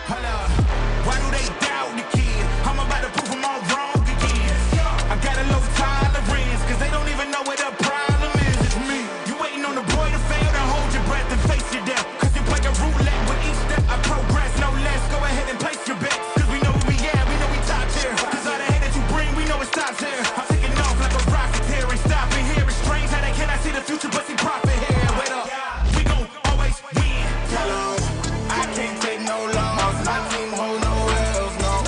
Why do they doubt the kid? I'm about to prove them all wrong again. I got a low tolerance, cause they don't even know what the problem is. It's me. You waiting on the boy to fail, then hold your breath and face your death. Cause you play a roulette with each step I progress, no less. Go ahead and place your bets, cause we know who we at, we know we top tier. Cause all the hate that you bring, we know it stops here. I'm taking off like a rocket here, ain't stopping here. It's strange how they cannot see the future, but see profit here. Wait up, we gon' always win. Hello, I can't take no loss. My team hold no L's, no.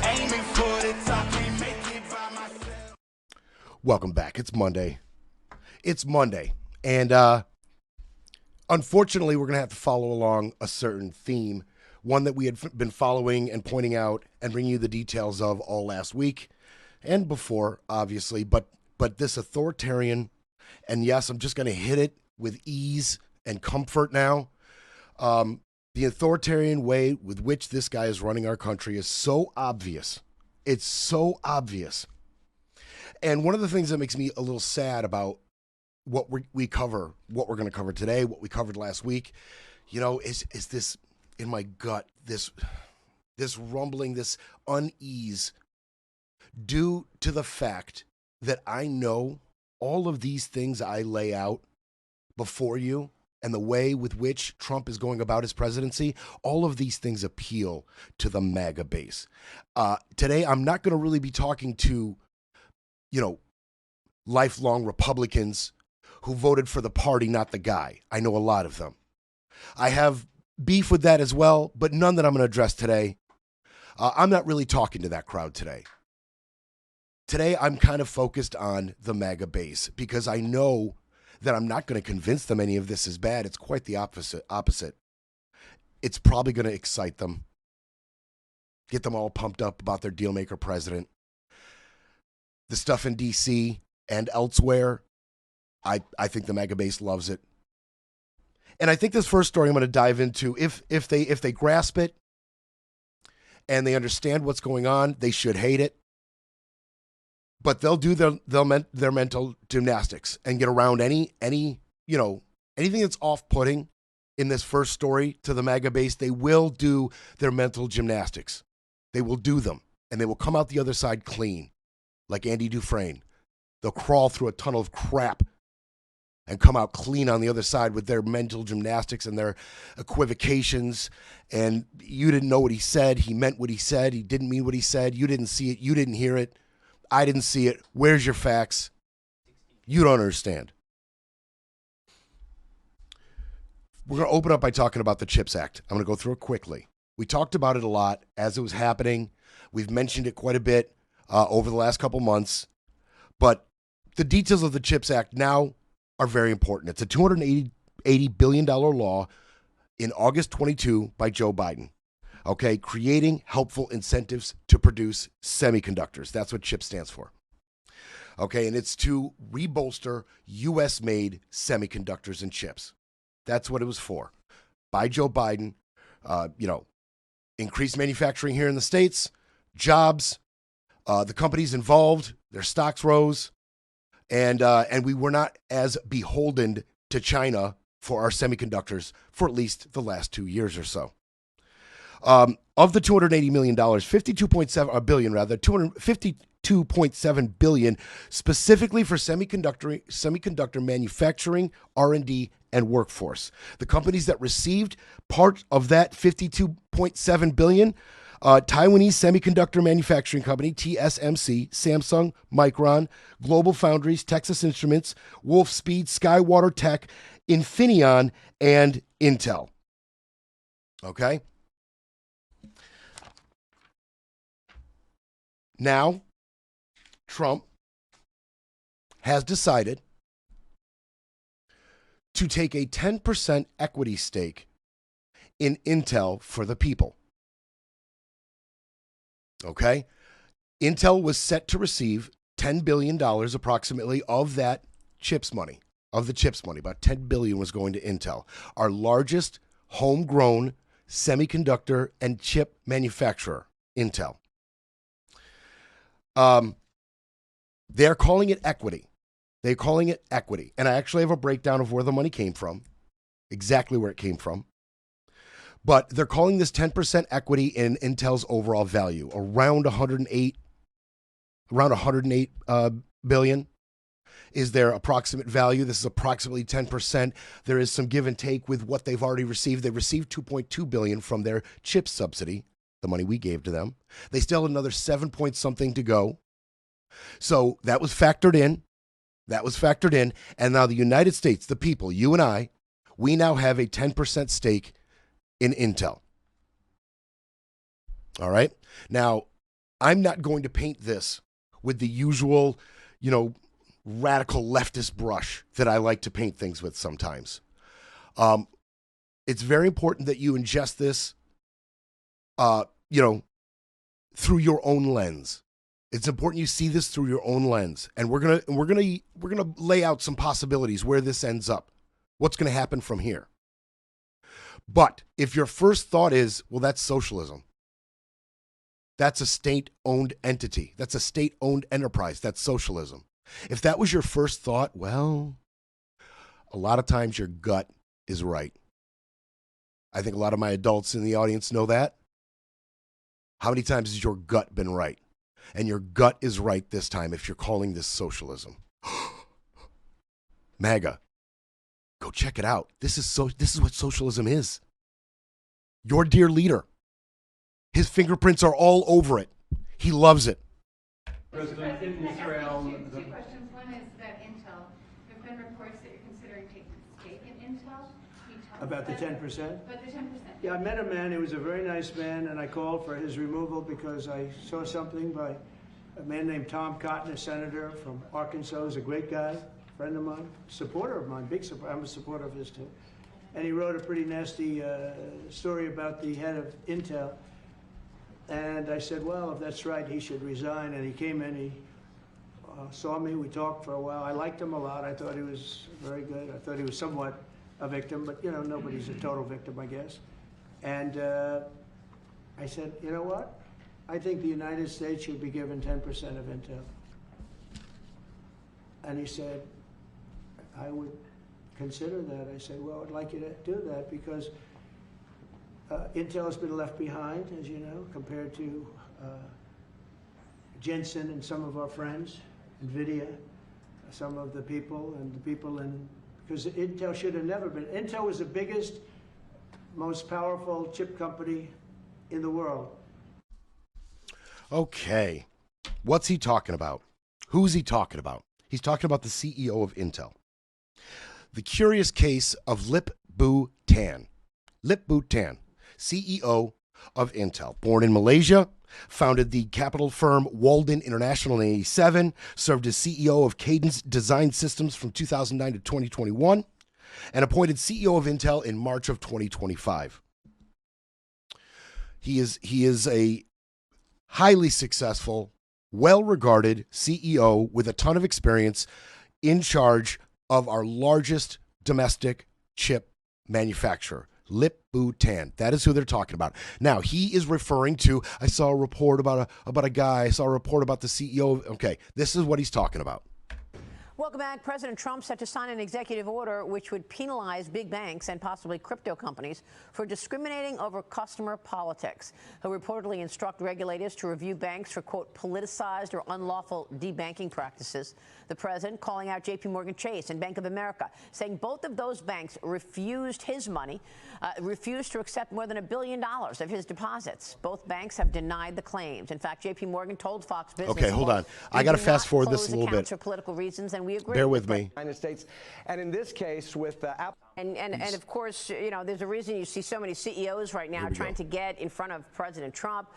Aiming for the top, can't make it by myself. Welcome back. It's Monday. And unfortunately, we're going to have to follow along a certain theme, one that we had been following and pointing out and bringing you the details of all last week and before, obviously. But this authoritarian, and yes, I'm just going to hit it with ease and comfort now. The authoritarian way with which this guy is running our country is so obvious. It's so obvious. And one of the things that makes me a little sad about what we cover, what we're going to cover today, what we covered last week, is this in my gut, this rumbling, this unease due to the fact that I know all of these things I lay out before you and the way with which Trump is going about his presidency, all of these things appeal to the MAGA base. Today, I'm not going to really be talking to, lifelong Republicans who voted for the party, not the guy. I know a lot of them. I have beef with that as well, but none that I'm going to address today. I'm not really talking to that crowd today. Today, I'm kind of focused on the MAGA base because I know that I'm not going to convince them any of this is bad. It's quite the opposite. It's probably going to excite them, get them all pumped up about their dealmaker president. The stuff in D.C. and elsewhere, I think the MAGA base loves it. And I think this first story I'm going to dive into, if they grasp it and they understand what's going on, they should hate it. But they'll do their mental gymnastics and get around anything that's off-putting in this first story to the MAGA base. They will do their mental gymnastics. They will do them, and they will come out the other side clean, like Andy Dufresne. They'll crawl through a tunnel of crap and come out clean on the other side with their mental gymnastics and their equivocations. And you didn't know what he said. He meant what he said. He didn't mean what he said. You didn't see it. You didn't hear it. I didn't see it. Where's your facts? You don't understand. We're going to open up by talking about the CHIPS Act. I'm going to go through it quickly. We talked about it a lot as it was happening. We've mentioned it quite a bit over the last couple months. But the details of the CHIPS Act now are very important. It's a $280 billion law in August 22 by Joe Biden. Okay, creating helpful incentives to produce semiconductors. That's what CHIPS stands for. Okay, and it's to rebolster U.S.-made semiconductors and chips. That's what it was for. By Joe Biden, increased manufacturing here in the States, jobs, the companies involved, their stocks rose, and we were not as beholden to China for our semiconductors for at least the last 2 years or so. Of the $280 million, $252.7 billion specifically for semiconductor manufacturing, R&D, and workforce. The companies that received part of that $52.7 billion, Taiwanese Semiconductor Manufacturing Company, TSMC, Samsung, Micron, Global Foundries, Texas Instruments, Wolfspeed, Skywater Tech, Infineon, and Intel. Okay? Now, Trump has decided to take a 10% equity stake in Intel for the people. Okay? Intel was set to receive $10 billion approximately of that CHIPS money, of the CHIPS money. About $10 billion was going to Intel, our largest homegrown semiconductor and chip manufacturer, Intel. They're calling it equity. They're calling it equity. And I actually have a breakdown of where the money came from, exactly where it came from. But they're calling this 10% equity in Intel's overall value, around 108 billion is their approximate value. This is approximately 10%. There is some give and take with what they've already received. They received 2.2 billion from their chip subsidy, the money we gave to them. They still have another 7 point something to go. So that was factored in. And now the United States, the people, you and I, we now have a 10% stake in Intel. All right. Now, I'm not going to paint this with the usual, radical leftist brush that I like to paint things with sometimes. It's very important that you ingest this, through your own lens. It's important you see this through your own lens, and we're gonna lay out some possibilities where this ends up, what's gonna happen from here. But if your first thought is, well, that's socialism, that's a state-owned entity, that's a state-owned enterprise, that's socialism. If that was your first thought, well, a lot of times your gut is right. I think a lot of my adults in the audience know that. How many times has your gut been right? And your gut is right this time if you're calling this socialism. MAGA. Go check it out. This is what socialism is. Your dear leader. His fingerprints are all over it. He loves it. President, in Israel. Two questions. One is that Intel. There have been reports that you're considering taking a stake in Intel. About the 10%? But the 10%. Yeah, I met a man. He was a very nice man, and I called for his removal because I saw something by a man named Tom Cotton, a senator from Arkansas. He's a great guy, friend of mine, supporter of mine, big supporter. I'm a supporter of his too. And he wrote a pretty nasty story about the head of Intel. And I said, well, if that's right, he should resign. And he came in, he saw me, we talked for a while. I liked him a lot. I thought he was very good. I thought he was somewhat a victim, but nobody's a total victim, I guess. And I said, you know what? I think the United States should be given 10% of Intel. And he said, I would consider that. I said, well, I'd like you to do that because Intel has been left behind, as you know, compared to Jensen and some of our friends, NVIDIA, some of the people, and the people in, because Intel should have never been. Intel was the biggest, most powerful chip company in the world. Okay. What's he talking about? Who's he talking about? He's talking about the CEO of Intel. The curious case of Lip-Bu Tan. Lip-Bu Tan, CEO of Intel. Born in Malaysia, founded the capital firm Walden International in 1987, served as CEO of Cadence Design Systems from 2009 to 2021, and appointed CEO of Intel in March of 2025. He is a highly successful, well-regarded CEO with a ton of experience in charge of our largest domestic chip manufacturer, Lip-Bu Tan. That is who they're talking about. Now, he is referring to, I saw a report about a guy, I saw a report about the CEO. Okay, this is what he's talking about. Welcome back. President Trump set to sign an executive order which would penalize big banks and possibly crypto companies for discriminating over customer politics. He'll reportedly instruct regulators to review banks for, quote, politicized or unlawful debanking practices. The president calling out JP Chase and Bank of America, saying both of those banks refused his money, refused to accept more than $1 billion of his deposits. Both banks have denied the claims. In fact, JP told Fox Business. Okay, hold on. I got to fast forward this a little bit. For political reasons, and we agree. Bear with me. United States, and in this case with Apple. And of course, there's a reason you see so many CEOs right now trying to get in front of President Trump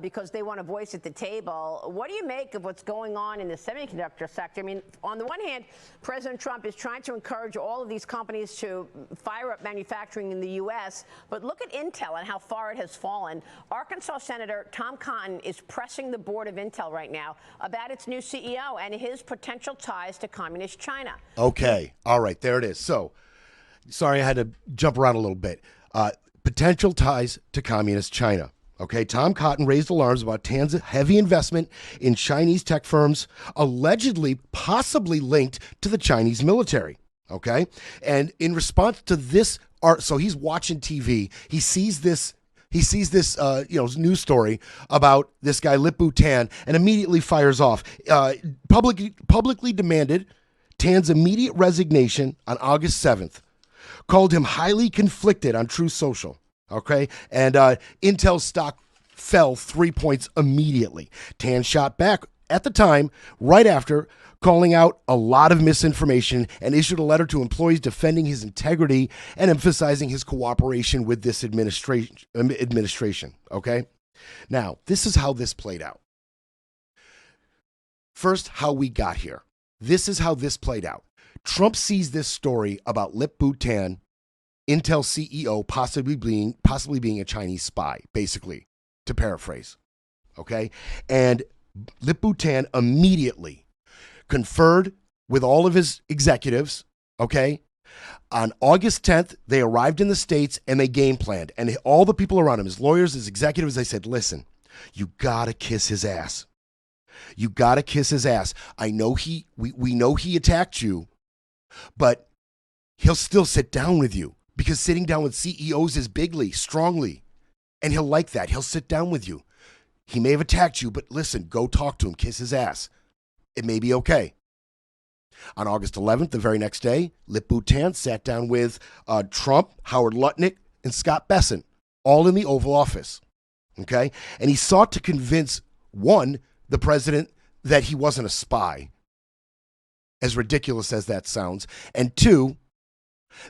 because they want a voice at the table. What do you make of what's going on in the semiconductor sector? I mean, on the one hand, President Trump is trying to encourage all of these companies to fire up manufacturing in the U.S., but look at Intel and how far it has fallen. Arkansas Senator Tom Cotton is pressing the board of Intel right now about its new CEO and his potential ties to communist China. Okay. All right. There it is. So, sorry, I had to jump around a little bit. Potential ties to communist China. Okay, Tom Cotton raised alarms about Tan's heavy investment in Chinese tech firms, allegedly, possibly linked to the Chinese military. Okay, and in response to this So he's watching TV. He sees this news story about this guy Lip-Bu Tan, and immediately fires off. Publicly demanded Tan's immediate resignation on August 7th. Called him highly conflicted on Truth Social. Okay, and Intel stock fell 3 points immediately. Tan shot back at the time, right after, calling out a lot of misinformation, and issued a letter to employees defending his integrity and emphasizing his cooperation with this administration. Okay? Now, this is how this played out. First, how we got here. This is how this played out. Trump sees this story about Lip-Bu Tan, Intel CEO, possibly being a Chinese spy, basically, to paraphrase. Okay? And Lip-Bu Tan immediately conferred with all of his executives, okay? On August 10th, they arrived in the States and they game planned. And all the people around him, his lawyers, his executives, they said, listen, you gotta kiss his ass. You gotta kiss his ass. I know we know he attacked you, but he'll still sit down with you, because sitting down with CEOs is bigly, strongly, and he'll like that. He'll sit down with you. He may have attacked you, but listen, go talk to him, kiss his ass. It may be okay. On August 11th, the very next day, Lip-Bu Tan sat down with Trump, Howard Lutnick, and Scott Bessent, all in the Oval Office. Okay? And he sought to convince, one, the president that he wasn't a spy, as ridiculous as that sounds, and two,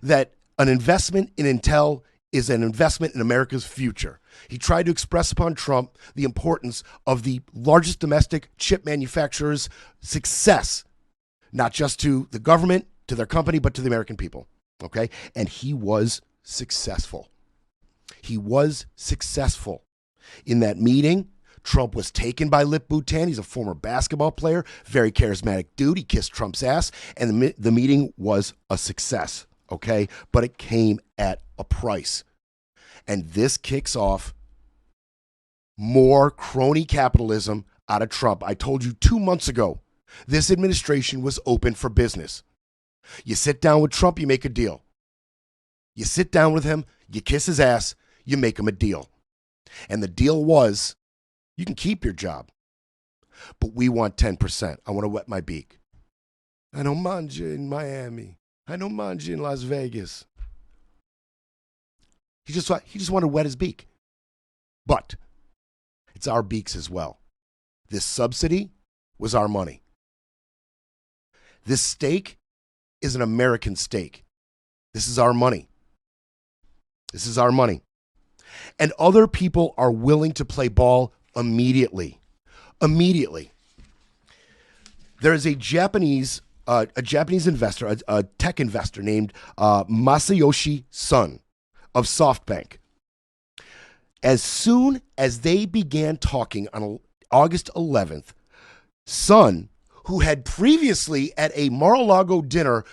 that an investment in Intel is an investment in America's future. He tried to express upon Trump the importance of the largest domestic chip manufacturer's success, not just to the government, to their company, but to the American people. Okay? And he was successful. He was successful. In that meeting, Trump was taken by Lip-Bu Tan. He's a former basketball player, very charismatic dude. He kissed Trump's ass, and the meeting was a success. Okay? But it came at a price. And this kicks off more crony capitalism out of Trump. I told you 2 months ago, this administration was open for business. You sit down with Trump, you make a deal. You sit down with him, you kiss his ass, you make him a deal. And the deal was, you can keep your job, but we want 10%. I want to wet my beak. I don't mind you in Miami. I don't mind you in Las Vegas. He just wanted to wet his beak. But it's our beaks as well. This subsidy was our money. This steak is an American steak. This is our money. This is our money. And other people are willing to play ball immediately. Immediately. There is a Japanese investor, a tech investor named Masayoshi Son of SoftBank. As soon as they began talking on August 11th, Son, who had previously at a Mar-a-Lago dinner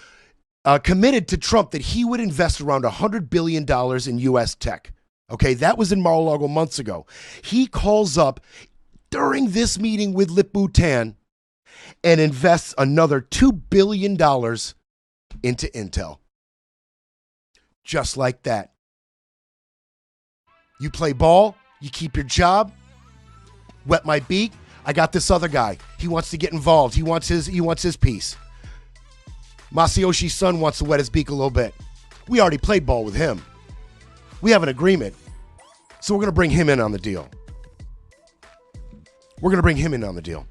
committed to Trump that he would invest around $100 billion in U.S. tech. Okay, that was in Mar-a-Lago months ago. He calls up during this meeting with Lip-Bu Tan and invests another $2 billion into Intel. Just like that. You play ball, you keep your job, wet my beak. I got this other guy. He wants to get involved. He wants his piece. Masayoshi's son wants to wet his beak a little bit. We already played ball with him. We have an agreement. So we're going to bring him in on the deal. We're going to bring him in on the deal.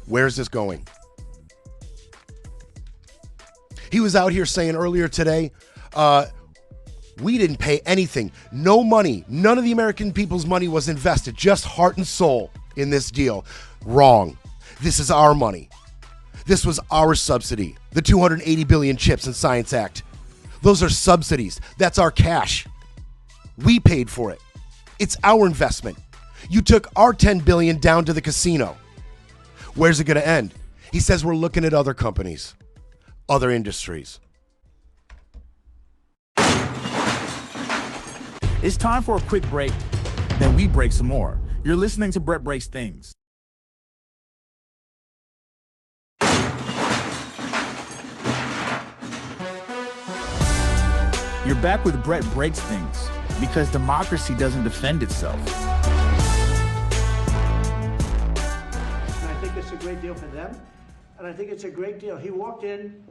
Where's this going? He was out here saying earlier today, we didn't pay anything. No money. None of the American people's money was invested. Just heart and soul in this deal. Wrong. This is our money. This was our subsidy. The 280 billion CHIPS and Science Act. Those are subsidies. That's our cash. We paid for it. It's our investment. You took our 10 billion down to the casino. Where's it going to end? He says we're looking at other companies. Other industries. It's time for a quick break, then we break some more. You're listening to Brett Breaks Things. You're back with Brett Breaks Things, because democracy doesn't defend itself. And I think it's a great deal for them, and I think it's a great deal. He walked in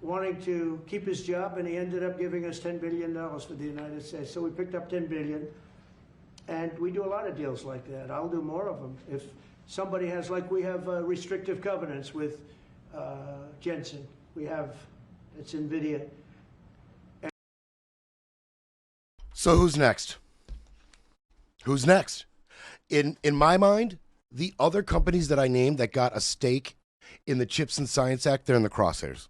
wanting to keep his job, and he ended up giving us $10 billion for the United States. So we picked up $10 billion, and we do a lot of deals like that. I'll do more of them. If somebody has, like we have restrictive covenants with Jensen. We have, it's NVIDIA. So who's next? Who's next? In my mind, the other companies that I named that got a stake in the Chips and Science Act, they're in the crosshairs.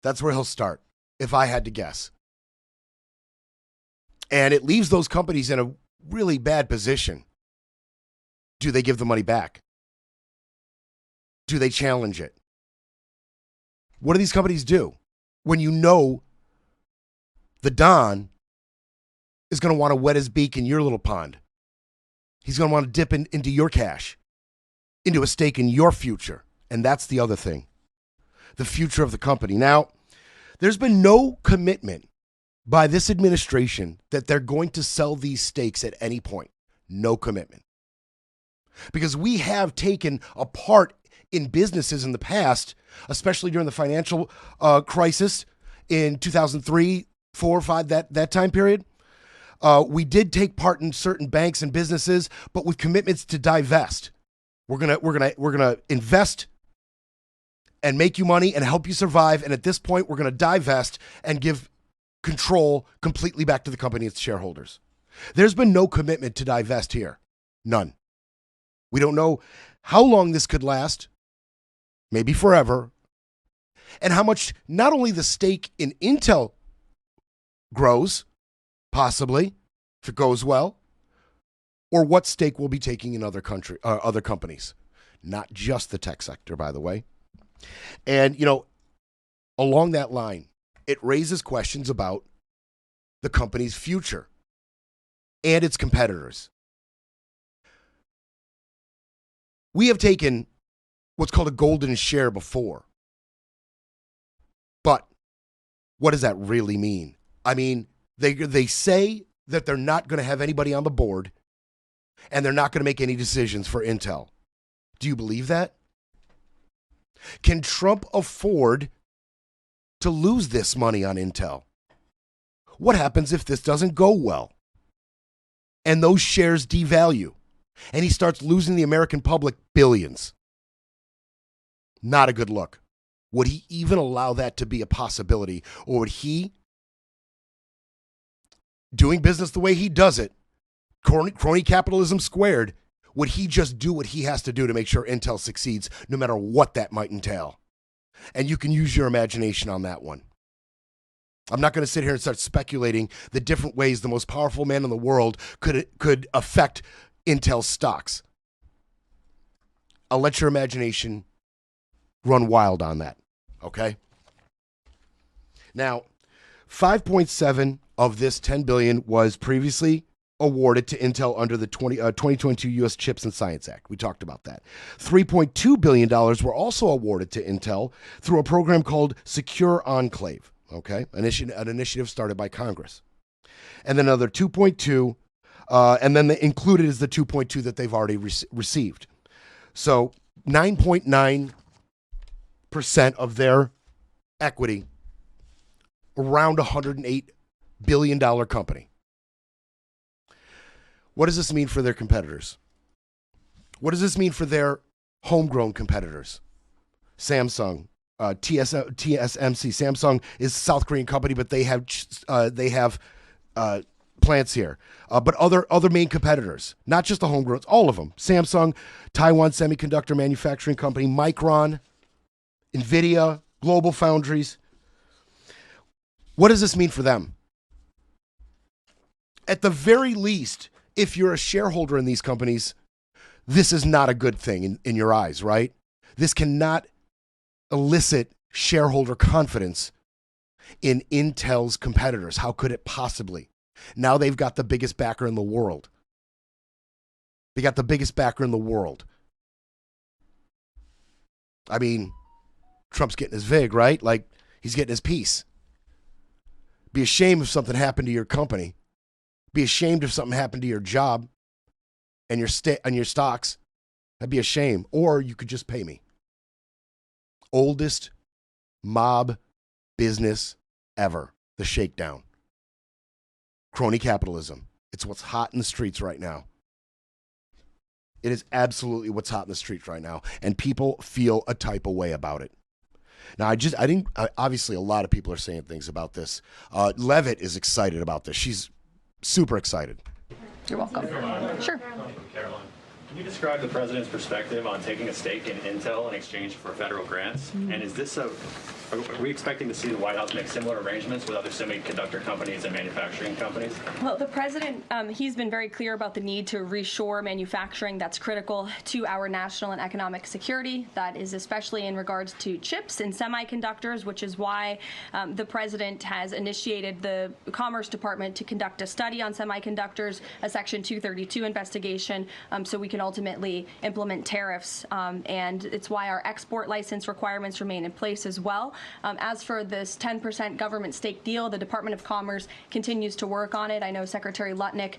That's where he'll start, if I had to guess. And it leaves those companies in a really bad position. Do they give the money back? Do they challenge it? What do these companies do when you know the Don is going to want to wet his beak in your little pond? He's going to want to dip into your cash, into a stake in your future. And that's the other thing, the future of the company. Now, there's been no commitment by this administration that they're going to sell these stakes at any point. No commitment. Because we have taken a part in businesses in the past, especially during the financial crisis in 2003, 4, 5, that time period. We did take part in certain banks and businesses, but with commitments to divest. We're gonna invest and make you money and help you survive. And at this point, we're gonna divest and give control completely back to the company and its shareholders. There's been no commitment to divest here. None. We don't know how long this could last, maybe forever, and how much not only the stake in Intel grows, possibly, if it goes well, or what stake we'll be taking in other companies, not just the tech sector, by the way. And, along that line, it raises questions about the company's future and its competitors. We have taken what's called a golden share before. But what does that really mean? I mean, they say that they're not going to have anybody on the board and they're not going to make any decisions for Intel. Do you believe that? Can Trump afford to lose this money on Intel? What happens if this doesn't go well and those shares devalue and he starts losing the American public billions? Not a good look. Would he even allow that to be a possibility? Or would he, doing business the way he does it, crony capitalism squared, would he just do what he has to do to make sure Intel succeeds, no matter what that might entail? And you can use your imagination on that one. I'm not going to sit here and start speculating the different ways the most powerful man in the world could affect Intel stocks. I'll let your imagination run wild on that, okay? Now, 5.7 of this $10 billion was previously awarded to Intel under the 2022 U.S. Chips and Science Act. We talked about that. $3.2 billion were also awarded to Intel through a program called Secure Enclave, okay? An initiative started by Congress. And then another 2.2, and then included is the 2.2 that they've already received. So 9.9% of their equity, around $108 billion company. What does this mean for their competitors? What does this mean for their homegrown competitors? Samsung, TSMC. Samsung is a South Korean company, but they have plants here. But other main competitors, not just the homegrowns, all of them. Samsung, Taiwan Semiconductor Manufacturing Company, Micron, NVIDIA, Global Foundries. What does this mean for them? At the very least, if you're a shareholder in these companies, this is not a good thing in your eyes, right? This cannot elicit shareholder confidence in Intel's competitors. How could it possibly? Now they've got the biggest backer in the world. They got the biggest backer in the world. I mean, Trump's getting his vig, right? Like, he's getting his piece. Be ashamed if something happened to your company. Be ashamed if something happened to your job and your stocks. That'd be a shame. Or you could just pay me. Oldest mob business ever. The shakedown. Crony capitalism. It's what's hot in the streets right now. It is absolutely what's hot in the streets right now. And people feel a type of way about it. Now, obviously a lot of people are saying things about this. Levitt is excited about this. She's super excited. You're welcome. Sure. Caroline, can you describe the president's perspective on taking a stake in Intel in exchange for federal grants? Mm-hmm. And are we expecting to see the White House make similar arrangements with other semiconductor companies and manufacturing companies? Well, the president, he's been very clear about the need to reshore manufacturing. That's critical to our national and economic security. That is especially in regards to chips and semiconductors, which is why the president has initiated the Commerce Department to conduct a study on semiconductors, a Section 232 investigation, so we can ultimately implement tariffs. And it's why our export license requirements remain in place as well. As for this 10% government stake deal, the Department of Commerce continues to work on it. I know Secretary Lutnick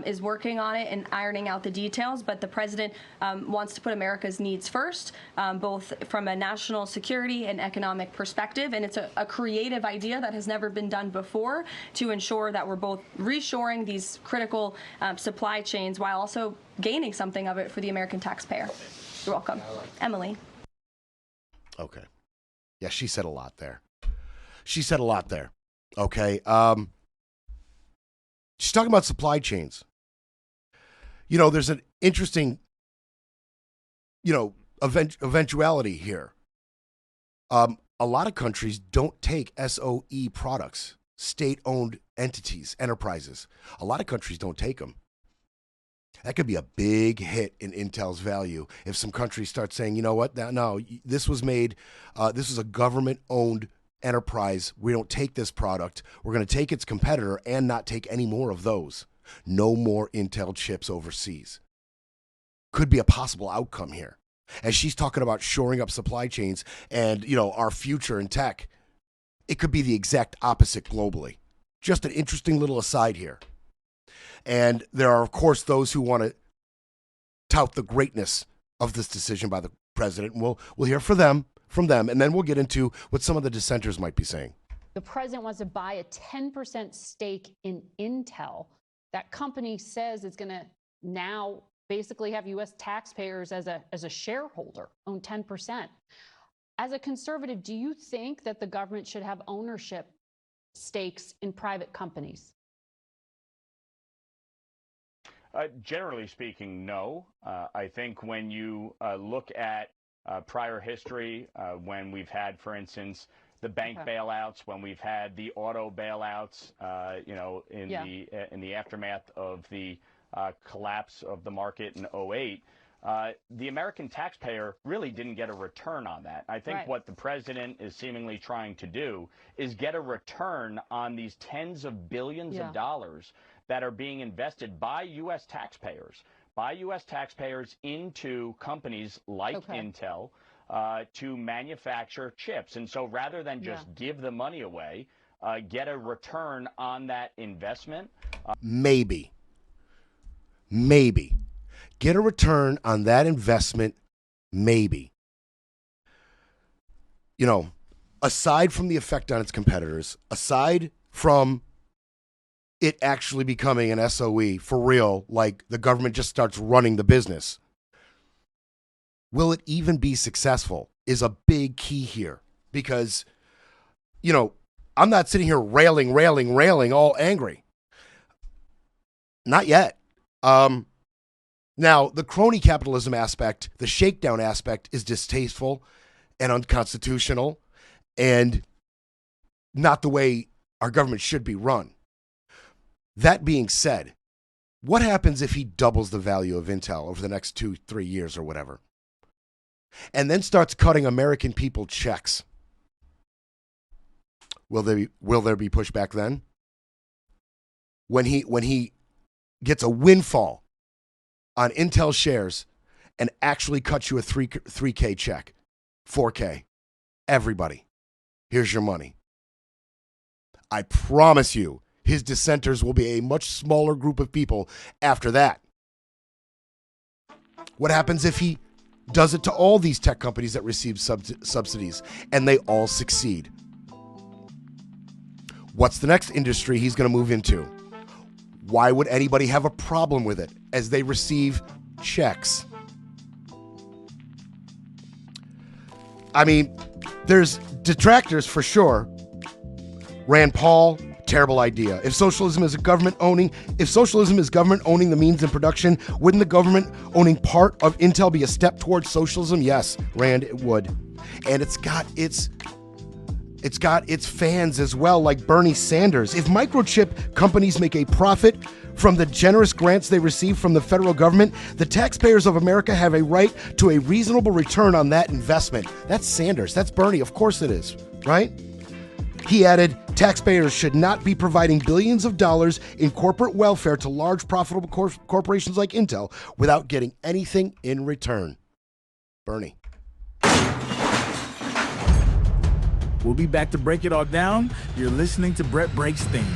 is working on it and ironing out the details, but the president wants to put America's needs first, both from a national security and economic perspective. And it's a creative idea that has never been done before to ensure that we're both reshoring these critical supply chains while also gaining something of it for the American taxpayer. You're welcome. Emily. Okay. Yeah, she said a lot there. Okay. She's talking about supply chains. You know, there's an interesting, eventuality here. A lot of countries don't take SOE products, state-owned entities, enterprises. A lot of countries don't take them. That could be a big hit in Intel's value if some countries start saying, you know what, no, this was made, this is a government-owned enterprise. We don't take this product. We're going to take its competitor and not take any more of those. No more Intel chips overseas. Could be a possible outcome here. As she's talking about shoring up supply chains and, our future in tech, it could be the exact opposite globally. Just an interesting little aside here. And there are, of course, those who want to tout the greatness of this decision by the president. And we'll hear from them, and then we'll get into what some of the dissenters might be saying. The president wants to buy a 10% stake in Intel. That company says it's going to now basically have U.S. taxpayers as a shareholder, own 10%. As a conservative, do you think that the government should have ownership stakes in private companies? Generally speaking, no. I think when you look at prior history, when we've had, for instance, the bank bailouts, when we've had the auto bailouts, in the aftermath of the collapse of the market in '08, the American taxpayer really didn't get a return on that. I think what the president is seemingly trying to do is get a return on these tens of billions of dollars that are being invested by U.S. taxpayers into companies like Intel to manufacture chips. And so rather than just give the money away, get a return on that investment. Maybe. Get a return on that investment, maybe. Aside from the effect on its competitors, aside from it actually becoming an SOE for real, like the government just starts running the business, will it even be successful is a big key here. Because, I'm not sitting here railing, all angry. Not yet. Now, the crony capitalism aspect, the shakedown aspect, is distasteful and unconstitutional and not the way our government should be run. That being said, what happens if he doubles the value of Intel over the next 2-3 years or whatever, and then starts cutting American people checks? Will there be pushback then? When he gets a windfall on Intel shares and actually cuts you a 3K check, 4K, everybody, here's your money. I promise you, his dissenters will be a much smaller group of people after that. What happens if he does it to all these tech companies that receive subsidies and they all succeed? What's the next industry he's going to move into? Why would anybody have a problem with it as they receive checks? I mean, there's detractors for sure. Rand Paul, terrible idea. If socialism is government owning the means and production, wouldn't the government owning part of Intel be a step towards socialism? Yes, Rand, it would. And it's got its fans as well, like Bernie Sanders. If microchip companies make a profit from the generous grants they receive from the federal government, the taxpayers of America have a right to a reasonable return on that investment. That's Sanders. That's Bernie. Of course it is, right? He added, taxpayers should not be providing billions of dollars in corporate welfare to large profitable corporations like Intel without getting anything in return. Bernie. We'll be back to break it all down. You're listening to Brett Breaks Things.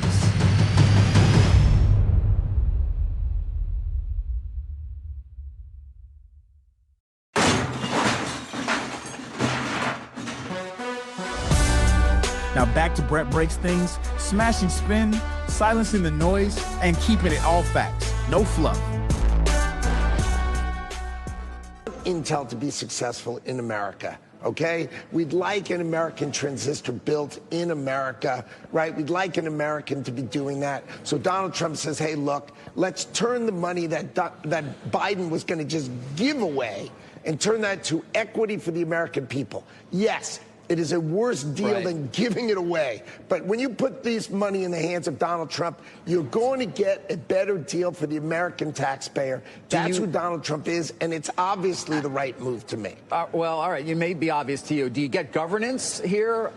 Now back to Brett Breaks Things, smashing spin, silencing the noise, and keeping it all facts, no fluff. Intel to be successful in America, okay? We'd like an American transistor built in America, right? We'd like an American to be doing that. So Donald Trump says, hey, look, let's turn the money that Biden was going to just give away and turn that to equity for the American people. Yes, it is a worse deal than giving it away. But when you put this money in the hands of Donald Trump, you're going to get a better deal for the American taxpayer. That's who Donald Trump is, and it's obviously the right move to make. Well, all right, it may be obvious to you. Do you get governance here?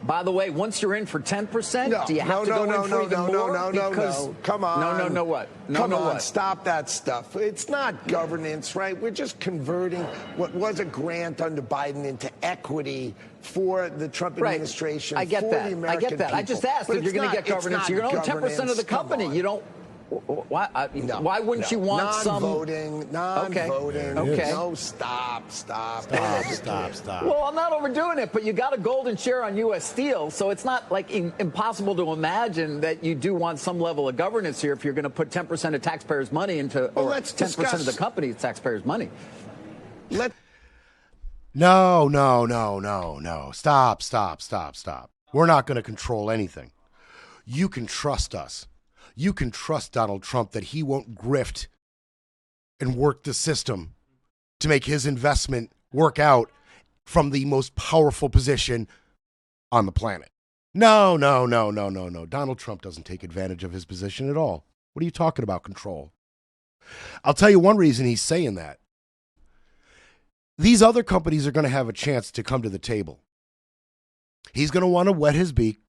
By the way, once you're in for 10%, do you have to go in for even more? No. Come on. No, what? Come on, stop that stuff. It's not governance, right? We're just converting what was a grant under Biden into equity for the Trump administration. I get that. I get that. I just asked if you're going to get governance. You're going to own 10% of the company. You don't. Why wouldn't you want some non-voting? Okay. No, stop. Well, I'm not overdoing it, but you got a golden share on U.S. Steel, so it's not like impossible to imagine that you do want some level of governance here if you're going to put 10% of taxpayers' money into, or 10% of the company's taxpayers' money. No. Stop. We're not going to control anything. You can trust us. You can trust Donald Trump that he won't grift and work the system to make his investment work out from the most powerful position on the planet. No. Donald Trump doesn't take advantage of his position at all. What are you talking about, control? I'll tell you one reason he's saying that. These other companies are going to have a chance to come to the table. He's going to want to wet his beak.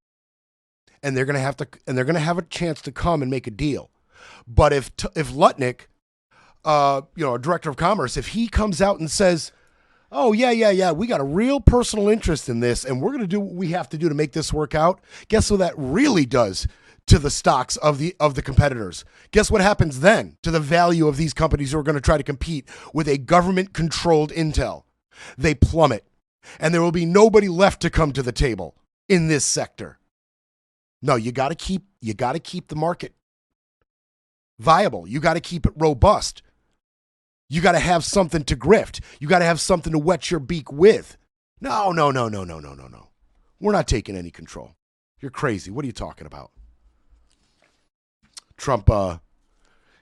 And they're going to have a chance to come and make a deal. But if Lutnick, a director of commerce, if he comes out and says, "Oh yeah, we got a real personal interest in this, and we're going to do what we have to do to make this work out," guess what that really does to the stocks of the competitors? Guess what happens then to the value of these companies who are going to try to compete with a government-controlled Intel? They plummet, and there will be nobody left to come to the table in this sector. No, you got to keep the market viable. You got to keep it robust. You got to have something to grift. You got to have something to wet your beak with. No. We're not taking any control. You're crazy. What are you talking about? Trump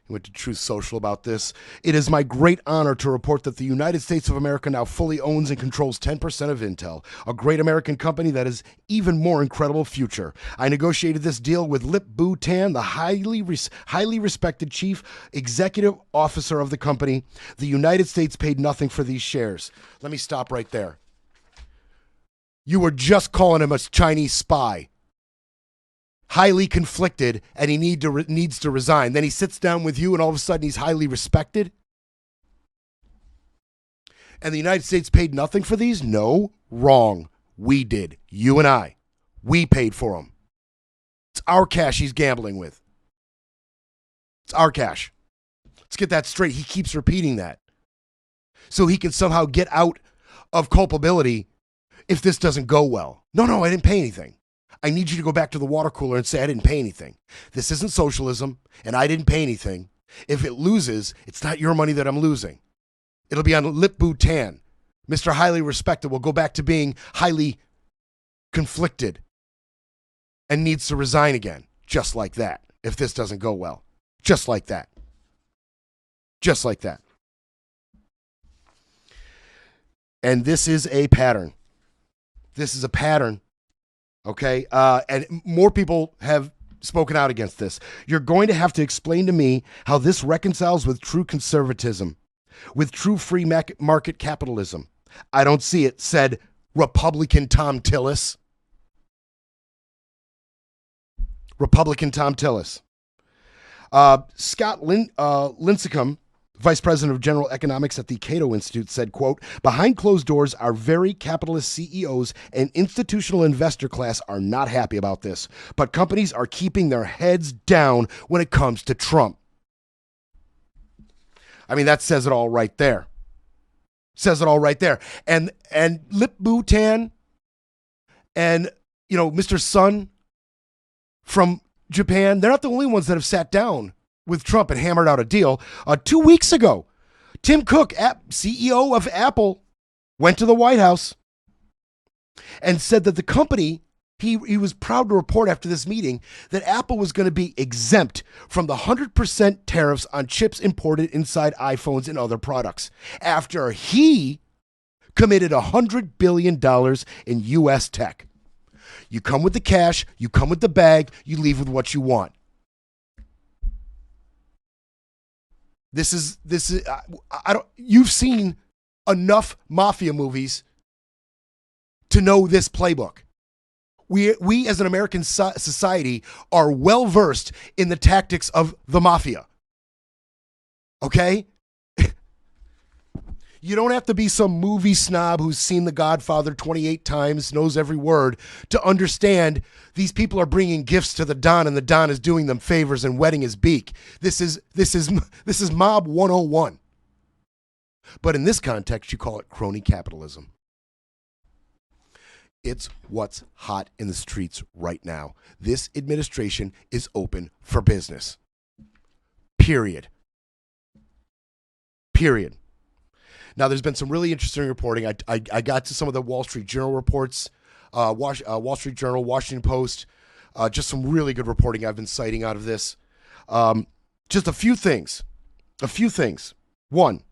went to Truth Social about this. It is my great honor to report that the United States of America now fully owns and controls 10% of Intel, a great American company that has even more incredible future. I negotiated this deal with Lip Bu Tan, the highly respected chief executive officer of the company. The United States paid nothing for these shares. Let me stop right there. You were just calling him a Chinese spy. Highly conflicted, and he needs to resign. Then he sits down with you, and all of a sudden he's highly respected. And the United States paid nothing for these? No, wrong. We did. You and I. We paid for them. It's our cash he's gambling with. It's our cash. Let's get that straight. He keeps repeating that so he can somehow get out of culpability if this doesn't go well. No, I didn't pay anything. I need you to go back to the water cooler and say I didn't pay anything. This isn't socialism, and I didn't pay anything. If it loses, it's not your money that I'm losing. It'll be on lip boot tan. Mr. Highly Respected will go back to being highly conflicted and needs to resign again, just like that, if this doesn't go well. Just like that. Just like that. And this is a pattern. This is a pattern, okay? And more people have spoken out against this. You're going to have to explain to me how this reconciles with true conservatism, with true free market capitalism. I don't see it, said Republican Tom Tillis. Republican Tom Tillis. Scott Lincecum, Vice President of General Economics at the Cato Institute, said, quote, behind closed doors, our very capitalist CEOs and institutional investor class are not happy about this, but companies are keeping their heads down when it comes to Trump. I mean, that says it all right there. Says it all right there. And Lip Bhutan and, Mr. Sun from Japan, they're not the only ones that have sat down with Trump and hammered out a deal. 2 weeks ago, Tim Cook, CEO of Apple, went to the White House and said that the company, he was proud to report after this meeting that Apple was going to be exempt from the 100% tariffs on chips imported inside iPhones and other products after he committed $100 billion in U.S. tech. You come with the cash, you come with the bag, you leave with what you want. This is you've seen enough mafia movies to know this playbook. We as an American society are well versed in the tactics of the mafia. Okay? You don't have to be some movie snob who's seen The Godfather 28 times, knows every word, to understand these people are bringing gifts to the Don and the Don is doing them favors and wetting his beak. This is Mob 101. But in this context, you call it crony capitalism. It's what's hot in the streets right now. This administration is open for business. Period. Now, there's been some really interesting reporting. I got to some of the Wall Street Journal reports, Wall Street Journal, Washington Post, just some really good reporting I've been citing out of this. Just a few things. One,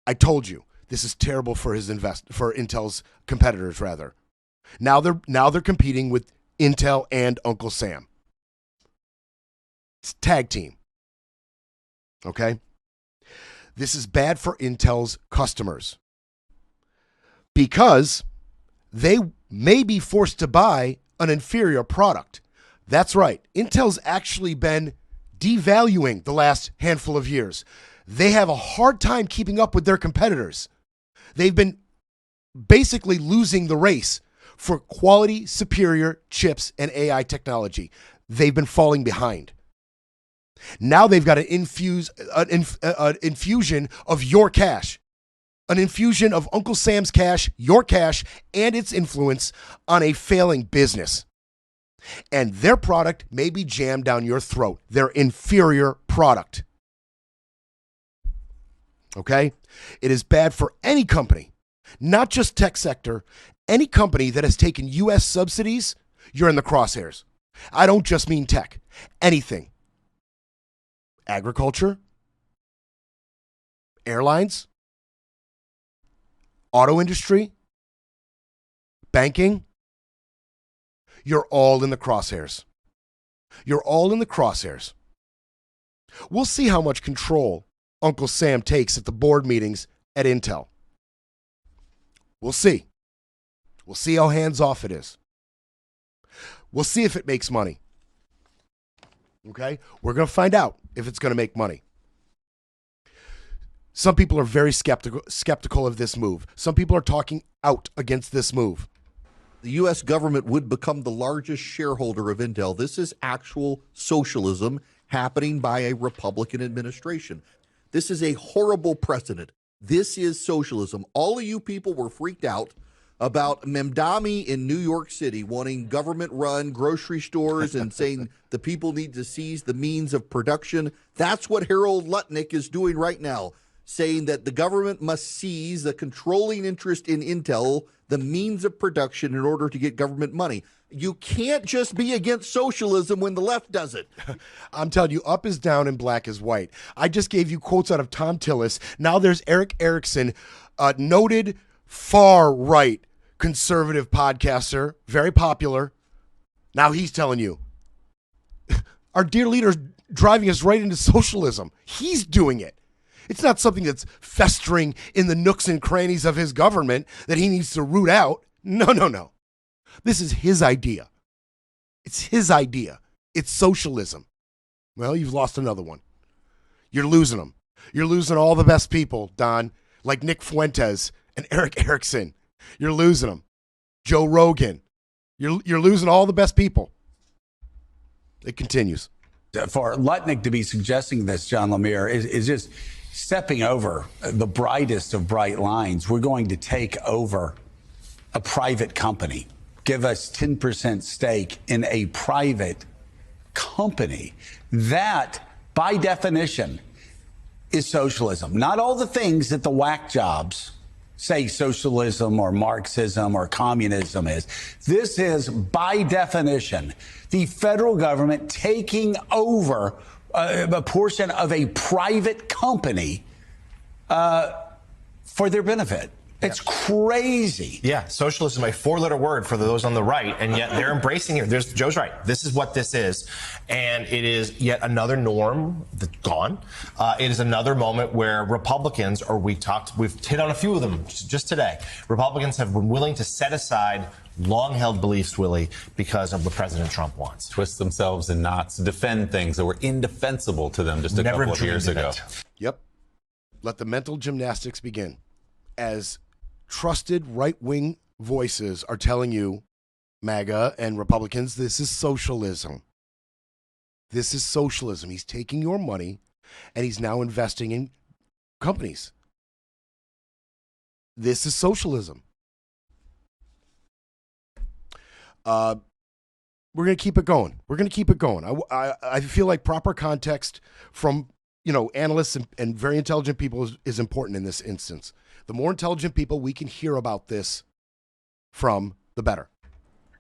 I told you this is terrible for for Intel's competitors, rather. Now they're competing with Intel and Uncle Sam. It's tag team. Okay? This is bad for Intel's customers because they may be forced to buy an inferior product. That's right. Intel's actually been devaluing the last handful of years. They have a hard time keeping up with their competitors. They've been basically losing the race for quality, superior chips and AI technology. They've been falling behind. Now they've got an infusion of your cash, an infusion of Uncle Sam's cash, your cash, and its influence on a failing business. And their product may be jammed down your throat, their inferior product. Okay? It is bad for any company, not just tech sector. Any company that has taken U.S. subsidies, you're in the crosshairs. I don't just mean tech, anything. Agriculture, airlines, auto industry, banking, you're all in the crosshairs. We'll see how much control Uncle Sam takes at the board meetings at Intel. We'll see. We'll see how hands-off it is. We'll see if it makes money. Okay? We're going to find out if it's going to make money. Some people are very skeptical of this move. Some people are talking out against this move. the U.S. government would become the largest shareholder of Intel. This is actual socialism happening by a Republican administration. This is a horrible precedent. This is socialism. All of you people were freaked out about Memdami in New York City wanting government-run grocery stores and saying the people need to seize the means of production. That's what Harold Lutnick is doing right now, saying that the government must seize the controlling interest in Intel, the means of production, in order to get government money. You can't just be against socialism when the left does it. I'm telling you, up is down and black is white. I just gave you quotes out of Tom Tillis. Now there's Eric Erickson, a noted far-right conservative podcaster, very popular. Now he's telling you, our dear leader's driving us right into socialism. He's doing it. It's not something that's festering in the nooks and crannies of his government that he needs to root out. No. This is his idea. It's his idea. It's socialism. Well, you've lost another one. You're losing them. You're losing all the best people, Don, like Nick Fuentes and Eric Erickson. You're losing them. Joe Rogan. You're losing all the best people. It continues. For Lutnick to be suggesting this, John Lemire, is just stepping over the brightest of bright lines. We're going to take over a private company, give us 10% stake in a private company. That, by definition, is socialism. Not all the things that the whack jobs say socialism or Marxism or communism is. This is, by definition, the federal government taking over a portion of a private company for their benefit. It's crazy. Yeah, socialism, a four-letter word for those on the right, and yet they're embracing it. Joe's right. This is what this is, and it is yet another norm that's gone. It is another moment where Republicans, or we've hit on a few of them just today, Republicans have been willing to set aside long-held beliefs, Willie, because of what President Trump wants. Twist themselves in knots, defend things that were indefensible to them just a couple of years ago. Yep. Let the mental gymnastics begin. As trusted right-wing voices are telling you, MAGA and Republicans, this is socialism. This is socialism. He's taking your money and he's now investing in companies. This is socialism. We're going to keep it going. I feel like proper context from, analysts and very intelligent people is important in this instance. The more intelligent people we can hear about this from, the better.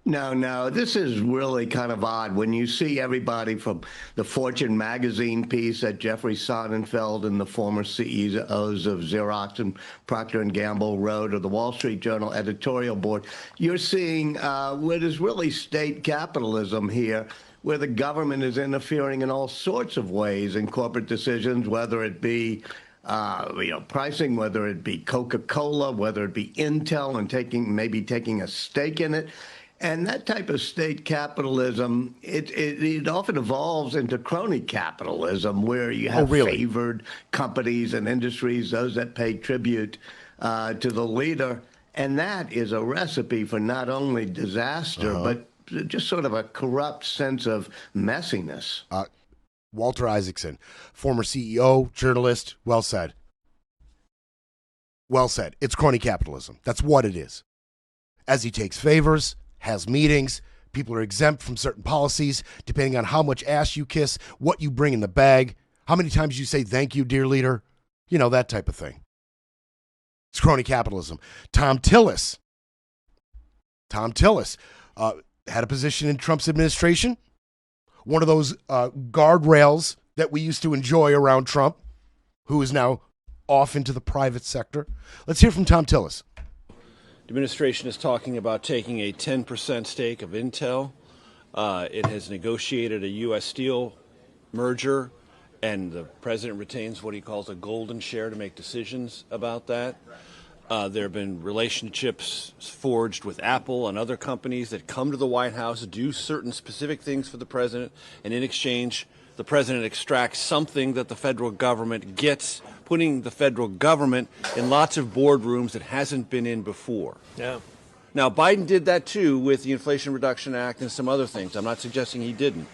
No, this is really kind of odd when you see everybody from the Fortune magazine piece that Jeffrey Sonnenfeld and the former CEOs of Xerox and Procter & Gamble wrote, or the Wall Street Journal editorial board. You're seeing what is really state capitalism here, where the government is interfering in all sorts of ways in corporate decisions, whether it be pricing, whether it be Coca-Cola, whether it be Intel, and maybe taking a stake in it. And that type of state capitalism, it often evolves into crony capitalism, where you have favored companies and industries, those that pay tribute to the leader. And that is a recipe for not only disaster, but just sort of a corrupt sense of messiness. Walter Isaacson, former CEO, journalist, well said. Well said. It's crony capitalism. That's what it is. As he takes favors, has meetings, people are exempt from certain policies, depending on how much ass you kiss, what you bring in the bag, how many times you say thank you, dear leader, that type of thing. It's crony capitalism. Tom Tillis had a position in Trump's administration. One of those guardrails that we used to enjoy around Trump, who is now off into the private sector. Let's hear from Tom Tillis. The administration is talking about taking a 10% stake of Intel. It has negotiated a U.S. Steel merger, and the president retains what he calls a golden share to make decisions about that. There have been relationships forged with Apple and other companies that come to the White House, do certain specific things for the president, and in exchange, the president extracts something that the federal government gets, putting the federal government in lots of boardrooms it hasn't been in before. Yeah. Now, Biden did that too with the Inflation Reduction Act and some other things. I'm not suggesting he didn't.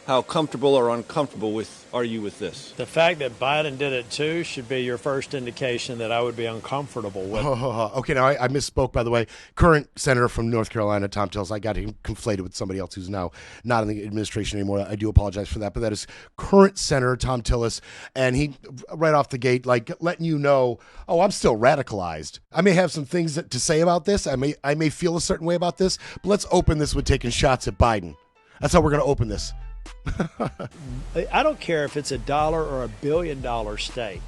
How comfortable or uncomfortable are you with this? The fact that Biden did it too should be your first indication that I would be uncomfortable with it. Okay, now I misspoke, by the way. Current senator from North Carolina, Tom Tillis. I got him conflated with somebody else who's now not in the administration anymore. I do apologize for that, but that is current Senator Tom Tillis, and he, right off the gate, like letting you know, oh, I'm still radicalized. I may have some things to say about this. I may feel a certain way about this, but let's open this with taking shots at Biden. That's how we're going to open this. I don't care if it's $1 or $1 billion stake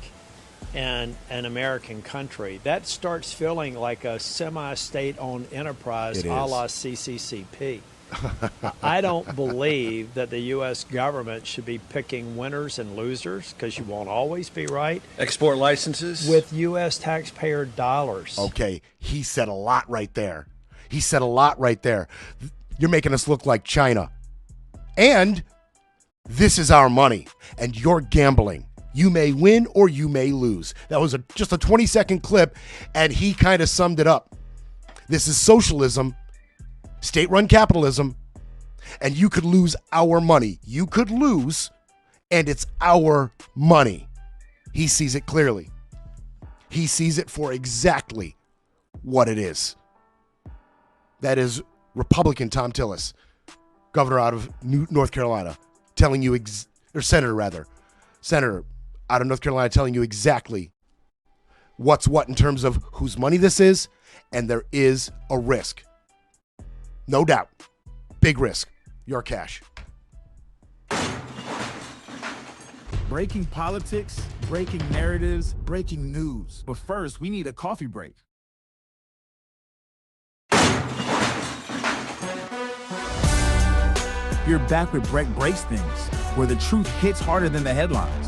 in an American country. That starts feeling like a semi-state-owned enterprise a la CCCP. I don't believe that the U.S. government should be picking winners and losers, because you won't always be right. Export licenses? With U.S. taxpayer dollars. Okay, he said a lot right there. He said a lot right there. You're making us look like China. And this is our money, and you're gambling. You may win or you may lose. That was just a 20-second clip, and he kind of summed it up. This is socialism, state-run capitalism, and you could lose our money. You could lose, and it's our money. He sees it clearly. He sees it for exactly what it is. That is Republican Tom Tillis, governor out of North Carolina, telling you, senator out of North Carolina, telling you exactly what's what in terms of whose money this is, and there is a risk. No doubt. Big risk. Your cash. Breaking politics, breaking narratives, breaking news. But first, we need a coffee break. You're back with Brett Breaks Things, where the truth hits harder than the headlines.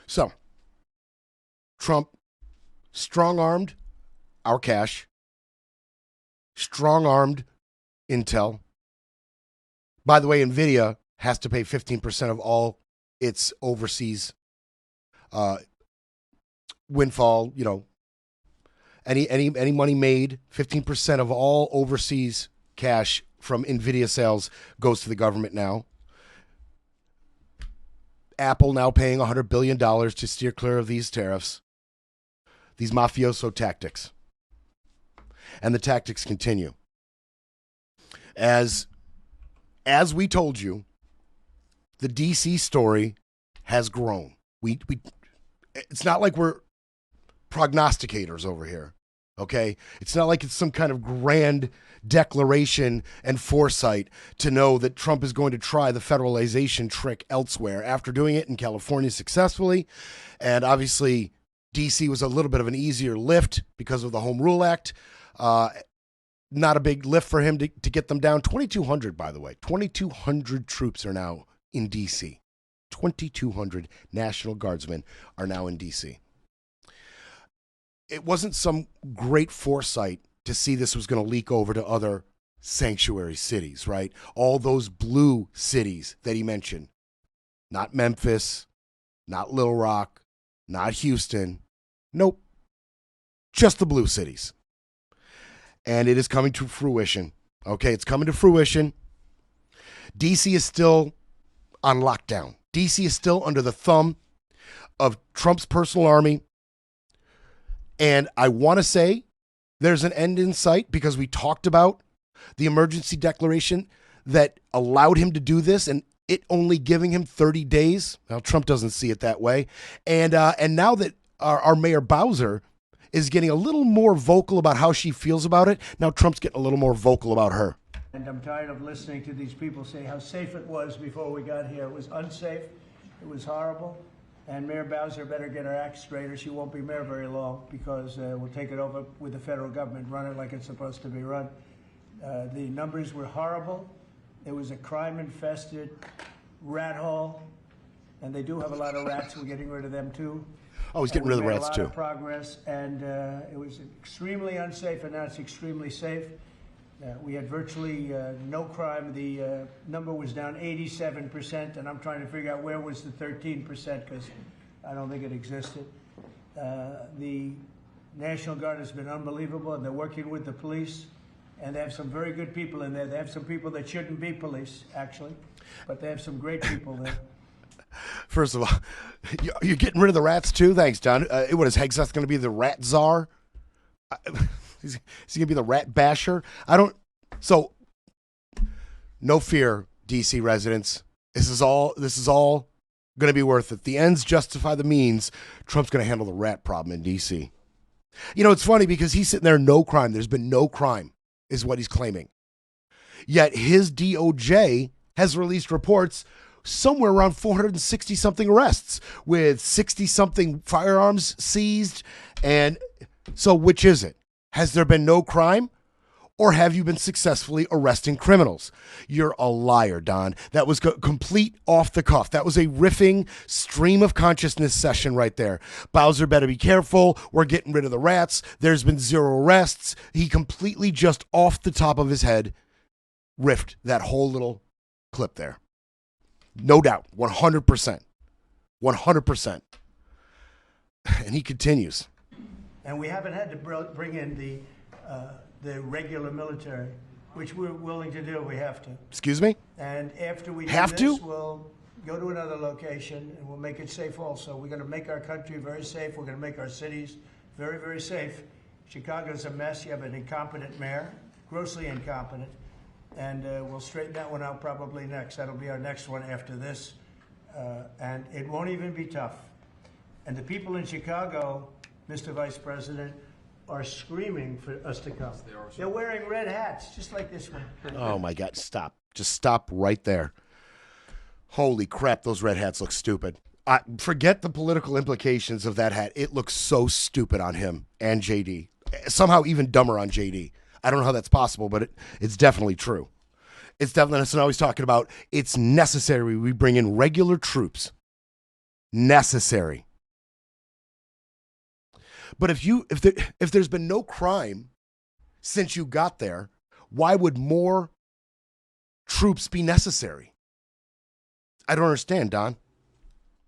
So, Trump strong-armed our cash, strong-armed Intel. By the way, NVIDIA has to pay 15% of all its overseas windfall, any money made, 15% of all overseas cash from NVIDIA sales goes to the government now. Apple now paying $100 billion to steer clear of these tariffs, these mafioso tactics. And the tactics continue. As we told you, the DC story has grown. It's not like we're prognosticators over here, okay? It's not like it's some kind of grand declaration and foresight to know that Trump is going to try the federalization trick elsewhere after doing it in California successfully. And obviously, D.C. was a little bit of an easier lift because of the Home Rule Act. Not a big lift for him to get them down. 2,200, by the way. 2,200 troops are now in D.C. 2,200 National Guardsmen are now in D.C. It wasn't some great foresight to see this was going to leak over to other sanctuary cities, right? All those blue cities that he mentioned. Not Memphis, not Little Rock, not Houston. Nope. Just the blue cities. And it is coming to fruition. Okay, it's coming to fruition. D.C. is still on lockdown. D.C. is still under the thumb of Trump's personal army. And I want to say there's an end in sight because we talked about the emergency declaration that allowed him to do this and it only giving him 30 days. Now, Trump doesn't see it that way. And now that our Mayor Bowser is getting a little more vocal about how she feels about it, now Trump's getting a little more vocal about her. And I'm tired of listening to these people say how safe it was before we got here. It was unsafe. It was horrible. And Mayor Bowser better get her act straight or she won't be mayor very long because we'll take it over with the federal government, run it like it's supposed to be run. The numbers were horrible. It was a crime-infested rat hole. And they do have a lot of rats. We're getting rid of them, too. Oh, he's getting rid of the rats, too. A lot of progress. And it was extremely unsafe, and now it's extremely safe. We had virtually no crime. The number was down 87%, and I'm trying to figure out where was the 13% because I don't think it existed. The National Guard has been unbelievable, and they're working with the police, and they have some very good people in there. They have some people that shouldn't be police, actually, but they have some great people there. First of all, you're getting rid of the rats too? Thanks, John. What is Hegseth going to be, the rat czar? Is he going to be the rat basher? So, no fear, DC residents. This is all going to be worth it. The ends justify the means. Trump's going to handle the rat problem in DC. You know, it's funny because he's sitting there, no crime. There's been no crime, is what he's claiming. Yet his DOJ has released reports somewhere around 460-something arrests with 60-something firearms seized. And so which is it? Has there been no crime? Or have you been successfully arresting criminals? You're a liar, Don. That was complete off the cuff. That was a riffing stream of consciousness session right there. Bowser better be careful. We're getting rid of the rats. There's been 0 arrests. He completely just off the top of his head riffed that whole little clip there. No doubt. 100%. 100%. And he continues. And we haven't had to bring in the regular military, which we're willing to do. We have to. Excuse me? And after we have do this, to? we'll go to another location and we'll make it safe also. We're going to make our country very safe. We're going to make our cities very, very safe. Chicago's a mess. You have an incompetent mayor, grossly incompetent. And we'll straighten that one out probably next. That'll be our next one after this. And it won't even be tough. And the people in Chicago, Mr. Vice President, are screaming for us to come. They're wearing red hats, just like this one. Oh, my God. Stop. Just stop right there. Holy crap, those red hats look stupid. Forget the political implications of that hat. It looks so stupid on him and JD. Somehow even dumber on JD. I don't know how that's possible, but it's definitely true. It's definitely, that's what I was talking about. It's necessary we bring in regular troops. Necessary. But if there's been no crime since you got there, why would more troops be necessary? I don't understand, Don.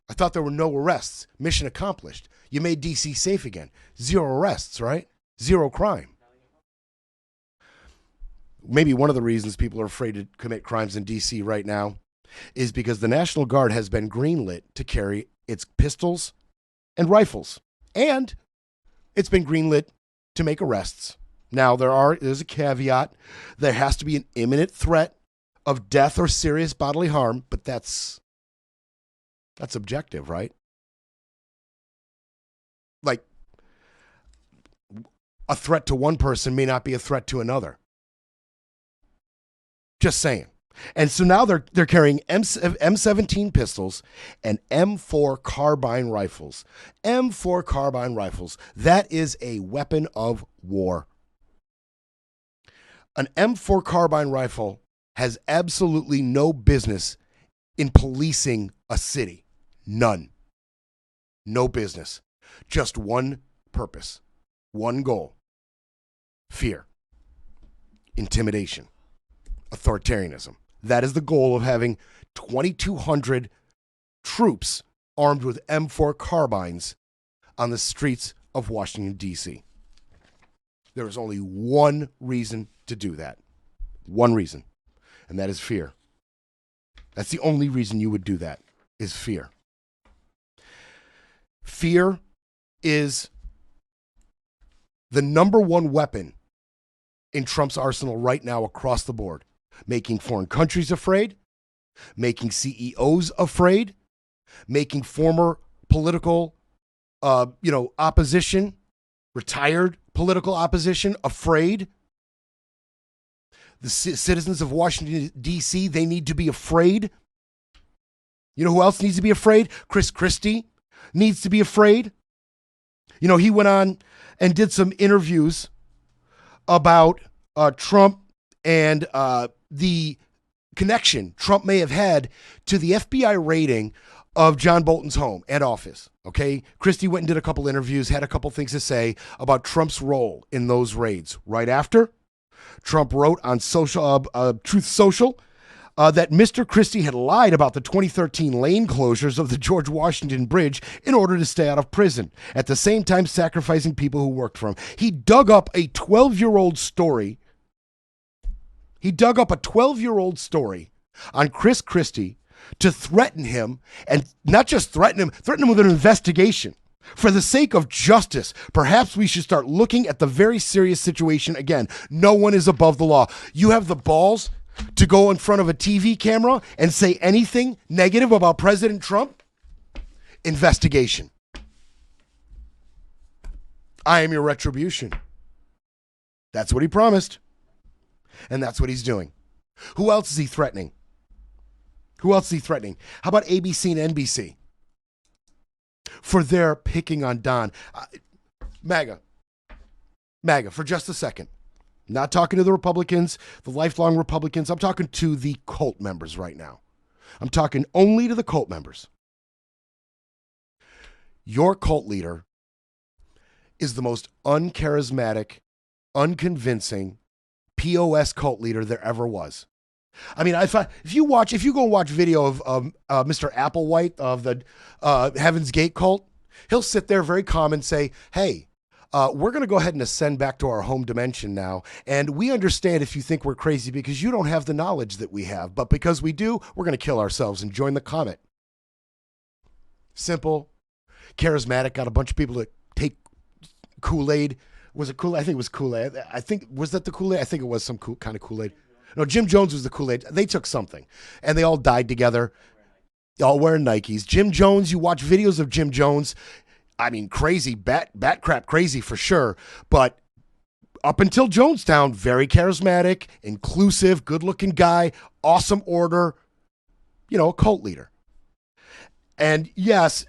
I thought there were no arrests. Mission accomplished. You made DC safe again. 0 arrests, right? 0 crime. Maybe one of the reasons people are afraid to commit crimes in DC right now is because the National Guard has been greenlit to carry its pistols and rifles. And it's been greenlit to make arrests. Now, there's a caveat. There has to be an imminent threat of death or serious bodily harm, but that's objective, right? Like, a threat to one person may not be a threat to another. Just saying. And so now they're carrying M17 pistols and M4 carbine rifles. M4 carbine rifles. That is a weapon of war. An M4 carbine rifle has absolutely no business in policing a city. None. No business. Just one purpose. One goal. Fear. Intimidation. Authoritarianism. That is the goal of having 2,200 troops armed with M4 carbines on the streets of Washington, D.C. There is only one reason to do that. One reason. And that is fear. That's the only reason you would do that, is fear. Fear is the number one weapon in Trump's arsenal right now across the board. Making foreign countries afraid, making CEOs afraid, making former political, opposition, retired political opposition afraid. The citizens of Washington, D.C., they need to be afraid. You know who else needs to be afraid? Chris Christie needs to be afraid. You know, he went on and did some interviews about Trump and the connection Trump may have had to the FBI raiding of John Bolton's home and office. Okay. Christie went and did a couple interviews, had a couple things to say about Trump's role in those raids. Right after, Trump wrote on Truth Social that Mr. Christie had lied about the 2013 lane closures of the George Washington Bridge in order to stay out of prison, at the same time sacrificing people who worked for him. He dug up a 12-year-old story. He dug up a 12-year-old story on Chris Christie to threaten him, and not just threaten him with an investigation. For the sake of justice, perhaps we should start looking at the very serious situation again. No one is above the law. You have the balls to go in front of a TV camera and say anything negative about President Trump? Investigation. I am your retribution. That's what he promised. And that's what he's doing. Who else is he threatening? Who else is he threatening? How about ABC and NBC? For their picking on Don. MAGA, for just a second. Not talking to the Republicans, the lifelong Republicans. I'm talking to the cult members right now. I'm talking only to the cult members. Your cult leader is the most uncharismatic, unconvincing POS cult leader there ever was. I mean, if you go and watch video of Mr. Applewhite of the Heaven's Gate cult, he'll sit there very calm and say, hey, we're going to go ahead and ascend back to our home dimension now. And we understand if you think we're crazy because you don't have the knowledge that we have. But because we do, we're going to kill ourselves and join the comet. Simple, charismatic, got a bunch of people to take Kool-Aid. Was it Kool-Aid? I think it was Kool-Aid. Was that the Kool-Aid? I think it was some kind of Kool-Aid. No, Jim Jones was the Kool-Aid. They took something, and they all died together, all wearing Nikes. Jim Jones, you watch videos of Jim Jones, I mean, crazy, bat crap crazy for sure, but up until Jonestown, very charismatic, inclusive, good-looking guy, awesome order, a cult leader. And yes,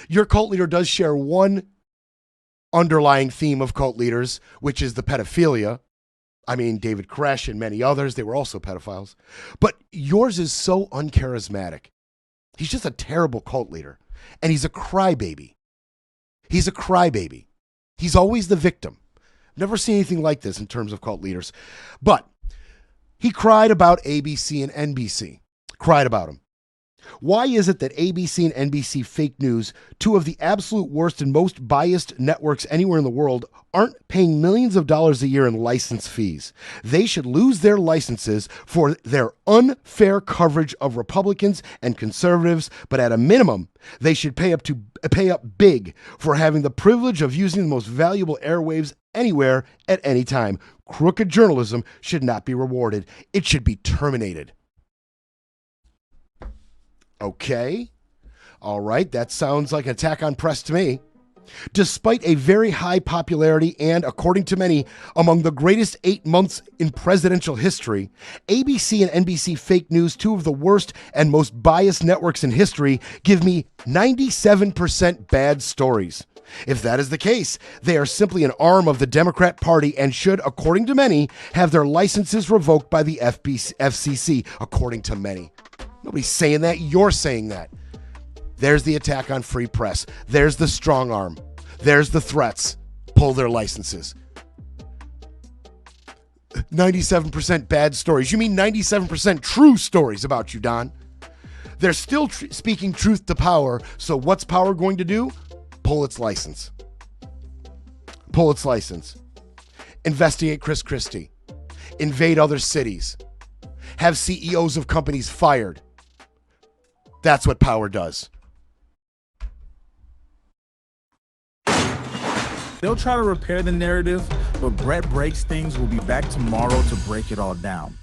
your cult leader does share one underlying theme of cult leaders, which is the pedophilia. I mean, David Koresh and many others, they were also pedophiles. But yours is so uncharismatic. He's just a terrible cult leader. And he's a crybaby. He's a crybaby. He's always the victim. Never seen anything like this in terms of cult leaders. But he cried about ABC and NBC. Cried about him. Why is it that ABC and NBC fake news, two of the absolute worst and most biased networks anywhere in the world, aren't paying millions of dollars a year in license fees? They should lose their licenses for their unfair coverage of Republicans and conservatives, but at a minimum, they should pay up big for having the privilege of using the most valuable airwaves anywhere at any time. Crooked journalism should not be rewarded. It should be terminated. Okay. All right. That sounds like an attack on press to me. Despite a very high popularity and, according to many, among the greatest 8 months in presidential history, ABC and NBC fake news, two of the worst and most biased networks in history, give me 97% bad stories. If that is the case, they are simply an arm of the Democrat Party and should, according to many, have their licenses revoked by the FCC, according to many. Nobody's saying that. You're saying that. There's the attack on free press. There's the strong arm. There's the threats. Pull their licenses. 97% bad stories. You mean 97% true stories about you, Don? They're still speaking truth to power. So what's power going to do? Pull its license. Pull its license. Investigate Chris Christie. Invade other cities. Have CEOs of companies fired. That's what power does. They'll try to repair the narrative, but Brett Breaks Things will be back tomorrow to break it all down.